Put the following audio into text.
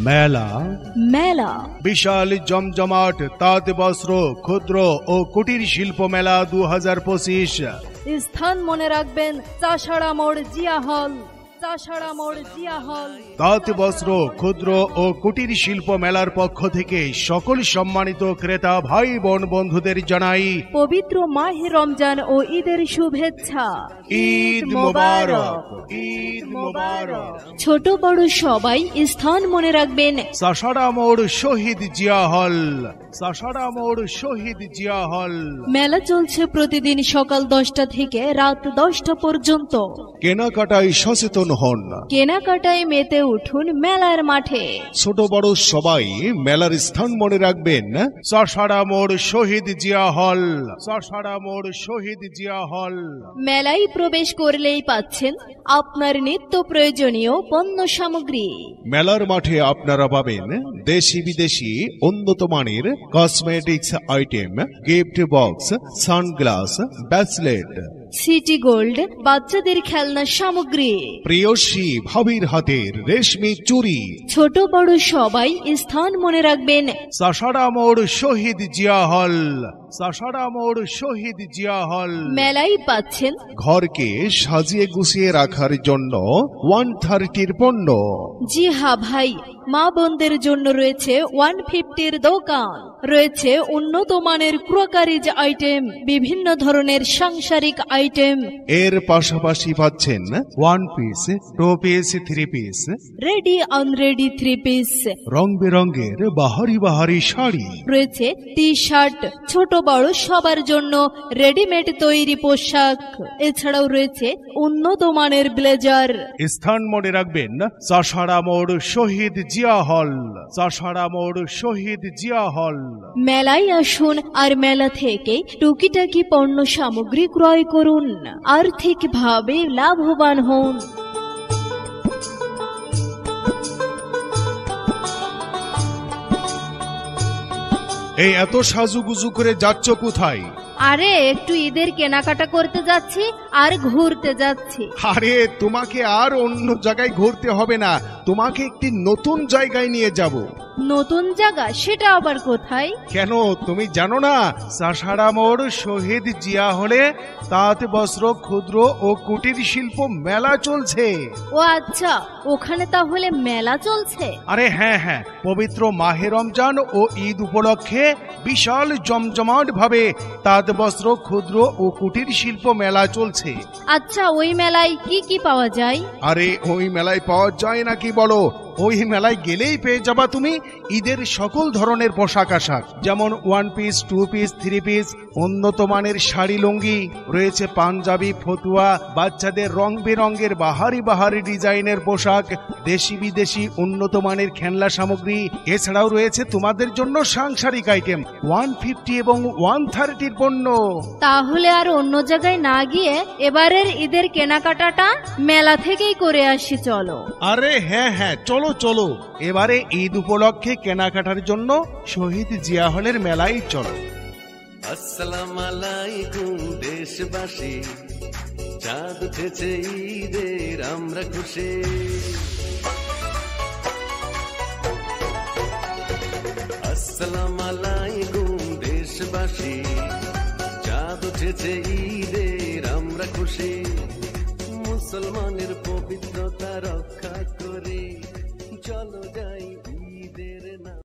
মেলা মেলা বিশাল জমজমাট তাঁত বস্ত্র ক্ষুদ্র ও কুটির শিল্প মেলা 2025। স্থান মনে রাখবেন চাষাড়া মোড় জিয়া হল। তাঁত বস্ত্র ক্ষুদ্র ও কুটির শিল্প মেলার পক্ষ থেকে সকল সম্মানিত ক্রেতা ভাই বোন বন্ধুদের জানাই পবিত্র মাহে রমজান ও ঈদের শুভেচ্ছা। ঈদ মোবারক, ঈদ মোবারক। ছোট বড় সবাই স্থান মনে রাখবেন চাষাড়া মোড় শহীদ জিয়া হল, চাষাড়া মোড় শহীদ জিয়া হল। মেলা চলছে প্রতিদিন সকাল 10টা থেকে রাত 10টা পর্যন্ত। কেনাকাটায় সচেতন হন, কেনাকাটায় মেতে উঠুন মেলার মাঠে। ছোট বড় সবাই মেলার স্থান মনে রাখবেন চাষাড়া মোড় শহীদ জিয়া হল, চাষাড়া মোড় শহীদ জিয়া হল। মেলায় প্রবেশ করলেই পাচ্ছেন আপনার নিত্য প্রয়োজনীয় পণ্য সামগ্রী। মেলার মাঠে আপনারা পাবেন দেশি বিদেশি উন্নত মানের cosmetics item, gift box, sunglass, bracelet, city gold, বাচ্চাদের খেলনা সামগ্রী, প্রিয়সী ভাবির হাতের রেশমি চুড়ি। ছোট বড় সবাই স্থান মনে রাখবেন চাষাড়া মোড় শহীদ জিয়া হল, চাষাড়া মোড় শহীদ জিয়া হল। মেলায় পাচ্ছেন ঘরকে সাজিয়ে গুছিয়ে রাখার জন্য 130 পণ্য। জি হ্যাঁ ভাই, মা বোনদের জন্য রয়েছে 150 দোকান, রয়েছে উন্নত মানের ক্রকারিজ আইটেম, বিভিন্ন ধরনের সাংসারিক আইটেম। এর পাশাপাশি পাচ্ছেন 1 piece, 2 piece, 3 piece, ready unready 3 piece, রং বেরঙের বাহারি বাহারি শাড়ি, রয়েছে টি শার্ট, ছোট বড় সবার জন্য রেডিমেড তৈরি পোশাক। এছাড়াও রয়েছে উন্নত মানের ব্লেজার। স্থান মনে রাখবেন চাষাড়া মোড় শহীদ জিয়া হল, চাষাড়া মোড় শহীদ জিয়া হল। মেলায় আসুন আর মেলা থেকে টুকিটাকি পণ্য সামগ্রী ক্রয় করুন, আর্থিকভাবে লাভবান হন। এই এত সাজুগুজু করে যাচ্ছ কোথায়? আরে একটু ঈদের কেনাকাটা করতে যাচ্ছি আর ঘুরতে যাচ্ছি। আরে তোমাকে আর অন্য জায়গায় ঘুরতে হবে না, তোমাকে একটি নতুন জায়গায় নিয়ে যাব। নতুন জায়গা? সেটা আবার কোথায়? কেন তুমি জানো না? চাষাড়া মোড় শহীদ জিয়া হলে তাঁত বস্ত্র ক্ষুদ্র ও কুটির শিল্প মেলা চলছে। ও আচ্ছা, ওখানে তাহলে মেলা চলছে? আরে হ্যাঁ হ্যাঁ, পবিত্র মাহে রমজান ও ঈদ উপলক্ষে বিশাল জমজমাট ভাবে তাঁত বস্ত্র ক্ষুদ্র ও কুটির শিল্প মেলা চলছে। আচ্ছা, ওই মেলায় কি কি পাওয়া যায়? আরে ওই মেলায় পাওয়া যায় না কি বলো? ওই মেলায় গেলেই পেয়ে যাবা তুমি ঈদের সকল ধরনের পোশাক আশাক, যেমন 1 পিস, 2 পিস, 3 পিস, উন্নত মানের শাড়ি লুঙ্গি, রয়েছে পাঞ্জাবি, ফতুয়া, বাচ্চাদের রং বেরঙের বাহারি বাহারি ডিজাইনের পোশাক, দেশি বিদেশি উন্নত মানের খেলনা সামগ্রী। এছাড়াও রয়েছে তোমাদের জন্য সাংসারিক আইটেম 150 এবং 130 পণ্য। তাহলে আর অন্য জায়গায় না গিয়ে এবারের ঈদের কেনাকাটাটা মেলা থেকেই করে আসি চলো। আরে হ্যাঁ হ্যাঁ, চলো চলো, এবারে ঈদ উপলক্ষে কেনাকাটার জন্য শহীদ জিয়া হলের মেলায় চলো। আসসালামু আলাইকুম দেশবাসী, চাঁদ উঠেছে ঈদের আমরা খুশি। আসসালামু আলাইকুম দেশবাসী, চাঁদ উঠেছে ঈদের আমরা খুশি। মুসলমানের পবিত্রতা রক্ষা করি, চলো